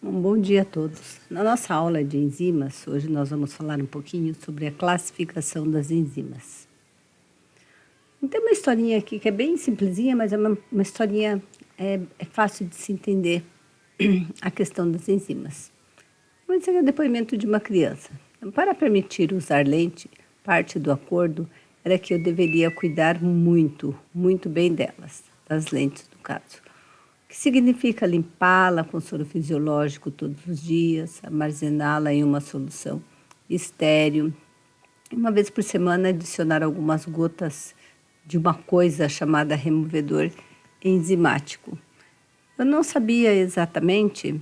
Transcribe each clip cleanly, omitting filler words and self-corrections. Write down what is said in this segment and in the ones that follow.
Bom dia a todos. Na nossa aula de enzimas, hoje nós vamos falar um pouquinho sobre a classificação das enzimas. Tem uma historinha aqui que é bem simplesinha, mas é uma historinha fácil de se entender a questão das enzimas. Vou dizer que é o depoimento de uma criança. Para permitir usar lente, parte do acordo era que eu deveria cuidar muito bem delas, das lentes no caso. Que significa limpá-la com soro fisiológico todos os dias, armazená-la em uma solução estéril, uma vez por semana adicionar algumas gotas de uma coisa chamada removedor enzimático. Eu não sabia exatamente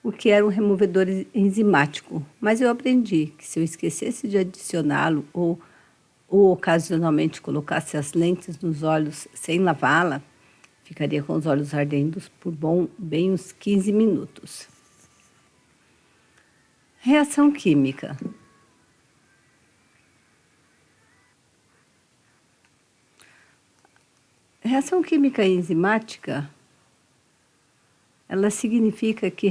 o que era um removedor enzimático, mas eu aprendi que se eu esquecesse de adicioná-lo ou ocasionalmente colocasse as lentes nos olhos sem lavá-la, ficaria com os olhos ardendo por bem uns 15 minutos. Reação química. Reação química enzimática, ela significa que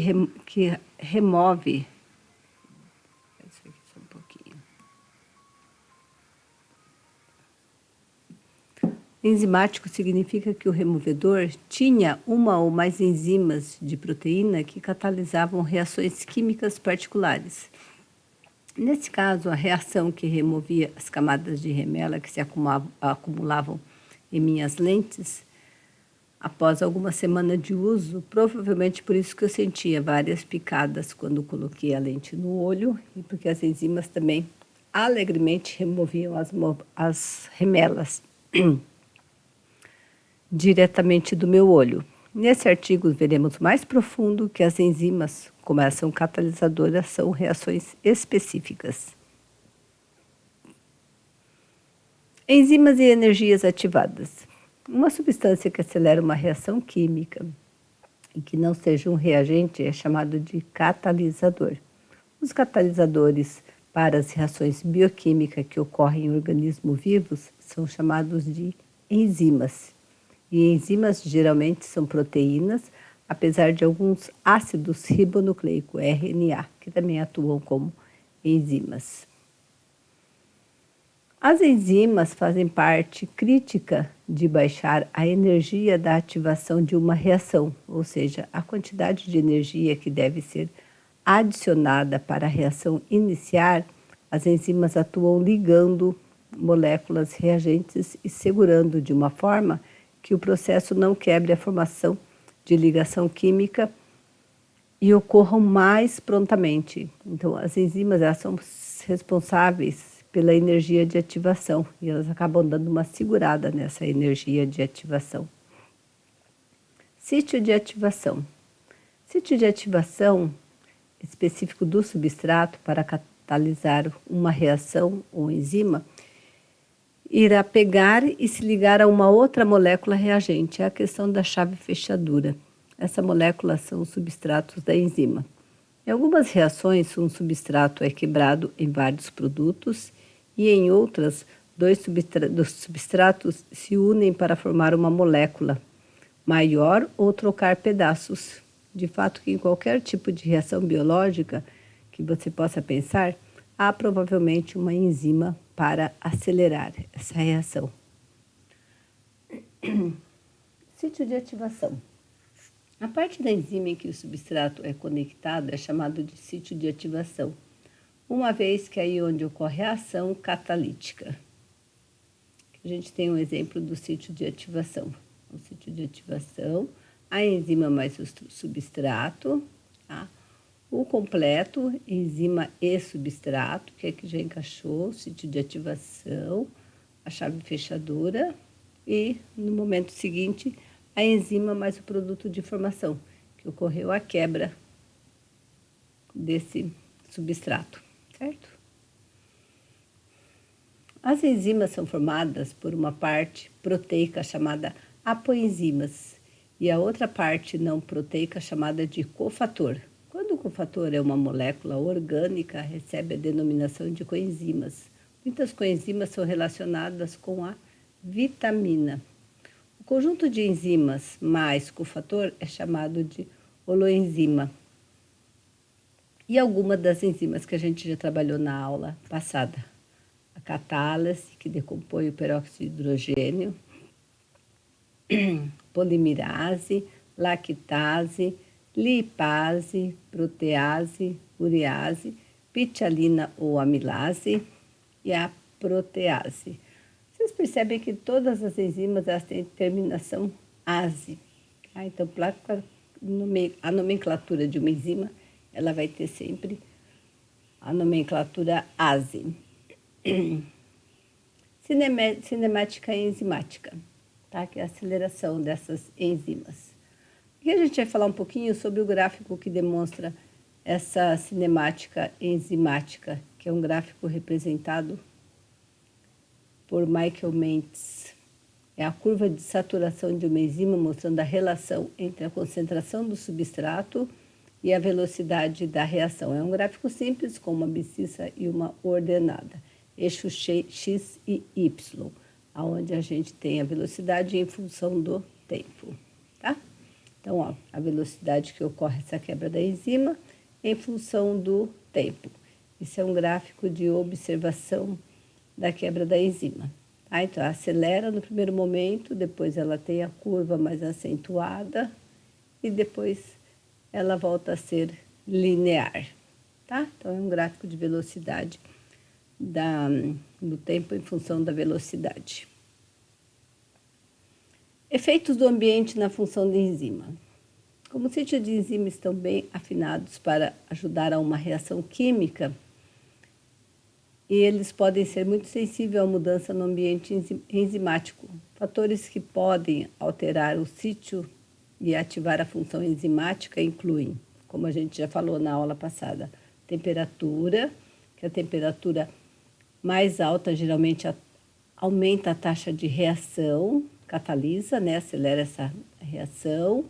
remove. Isso aqui só um pouquinho. Enzimático significa que o removedor tinha uma ou mais enzimas de proteína que catalisavam reações químicas particulares. Nesse caso, a reação que removia as camadas de remela que se acumulavam em minhas lentes, após alguma semana de uso, provavelmente por isso que eu sentia várias picadas quando coloquei a lente no olho e porque as enzimas também alegremente removiam as remelas diretamente do meu olho. Nesse artigo veremos mais profundo que as enzimas, como elas são catalisadoras, são reações específicas. Enzimas e energias ativadas. Uma substância que acelera uma reação química e que não seja um reagente é chamado de catalisador. Os catalisadores para as reações bioquímicas que ocorrem em organismos vivos são chamados de enzimas. E enzimas geralmente são proteínas, apesar de alguns ácidos ribonucleicos, RNA, que também atuam como enzimas. As enzimas fazem parte crítica de baixar a energia da ativação de uma reação, ou seja, a quantidade de energia que deve ser adicionada para a reação iniciar. As enzimas atuam ligando moléculas reagentes e segurando de uma forma que o processo não quebre a formação de ligação química e ocorram mais prontamente. Então, as enzimas elas são responsáveis pela energia de ativação e elas acabam dando uma segurada nessa energia de ativação. Sítio de ativação. Sítio de ativação específico do substrato para catalisar uma reação ou enzima irá pegar e se ligar a uma outra molécula reagente. É a questão da chave fechadura. Essa molécula são os substratos da enzima. Em algumas reações, um substrato é quebrado em vários produtos e em outras, dois substratos se unem para formar uma molécula maior ou trocar pedaços. De fato, que em qualquer tipo de reação biológica que você possa pensar, há provavelmente uma enzima para acelerar essa reação. Sítio de ativação. A parte da enzima em que o substrato é conectado é chamado de sítio de ativação, uma vez que é aí onde ocorre a ação catalítica. A gente tem um exemplo do sítio de ativação. O sítio de ativação, a enzima mais o substrato, tá? O completo, enzima e substrato, que é que já encaixou, o sítio de ativação, a chave fechadura e, no momento seguinte, a enzima mais o produto de formação, que ocorreu a quebra desse substrato, certo? As enzimas são formadas por uma parte proteica chamada apoenzimas e a outra parte não proteica chamada de cofator. Quando o cofator é uma molécula orgânica, recebe a denominação de coenzimas. Muitas coenzimas são relacionadas com a vitamina. O conjunto de enzimas mais cofator é chamado de holoenzima. E alguma das enzimas que a gente já trabalhou na aula passada. A catálase, que decompõe o peróxido de hidrogênio, polimerase, lactase, lipase, protease, urease, pitialina ou amilase e a protease. Vocês percebem que todas as enzimas elas têm terminação ase. Tá? Então, a nomenclatura de uma enzima ela vai ter sempre a nomenclatura ase. Cinemática enzimática, tá? Que é a aceleração dessas enzimas. E a gente vai falar um pouquinho sobre o gráfico que demonstra essa cinemática enzimática, que é um gráfico representado por Michael Mentz. É a curva de saturação de uma enzima mostrando a relação entre a concentração do substrato e a velocidade da reação. É um gráfico simples com uma abscissa e uma ordenada, eixo X e Y, onde a gente tem a velocidade em função do tempo, tá? Então, ó, a velocidade que ocorre essa quebra da enzima em função do tempo. Isso é um gráfico de observação da quebra da enzima. Tá? Então, ela acelera no primeiro momento, depois ela tem a curva mais acentuada e depois ela volta a ser linear. Tá? Então, é um gráfico de velocidade do tempo em função da velocidade. Efeitos do ambiente na função da enzima. Como os sítios de enzima estão bem afinados para ajudar a uma reação química, e eles podem ser muito sensíveis à mudança no ambiente enzimático. Fatores que podem alterar o sítio e ativar a função enzimática incluem, como a gente já falou na aula passada, temperatura, que a temperatura mais alta geralmente aumenta a taxa de reação, catalisa, né, acelera essa reação,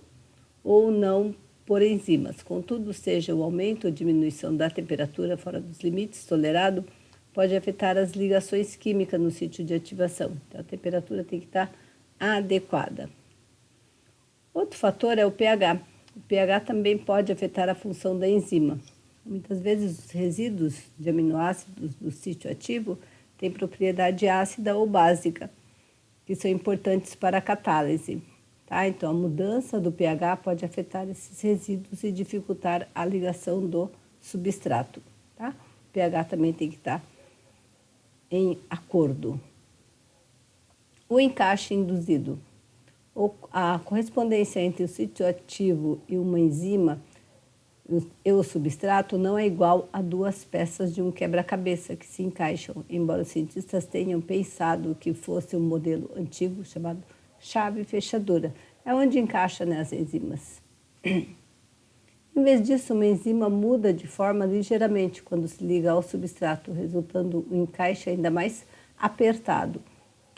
ou não por enzimas. Contudo, seja o aumento ou diminuição da temperatura fora dos limites tolerados, pode afetar as ligações químicas no sítio de ativação. Então, a temperatura tem que estar adequada. Outro fator é o pH. O pH também pode afetar a função da enzima. Muitas vezes, os resíduos de aminoácidos do sítio ativo têm propriedade ácida ou básica, que são importantes para a catálise. Tá? Então, a mudança do pH pode afetar esses resíduos e dificultar a ligação do substrato. Tá? O pH também tem que estar em acordo. O encaixe induzido. A correspondência entre o sítio ativo e uma enzima e o substrato não é igual a duas peças de um quebra-cabeça que se encaixam, embora os cientistas tenham pensado que fosse um modelo antigo chamado chave fechadura. É onde encaixa, né, as enzimas. Em vez disso, uma enzima muda de forma ligeiramente quando se liga ao substrato, resultando um encaixe ainda mais apertado.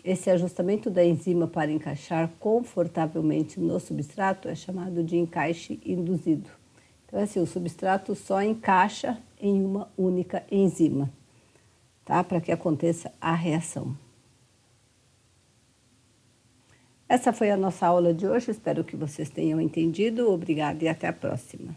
Esse ajustamento da enzima para encaixar confortavelmente no substrato é chamado de encaixe induzido. Então, assim, o substrato só encaixa em uma única enzima, tá? Para que aconteça a reação. Essa foi a nossa aula de hoje, espero que vocês tenham entendido. Obrigada e até a próxima.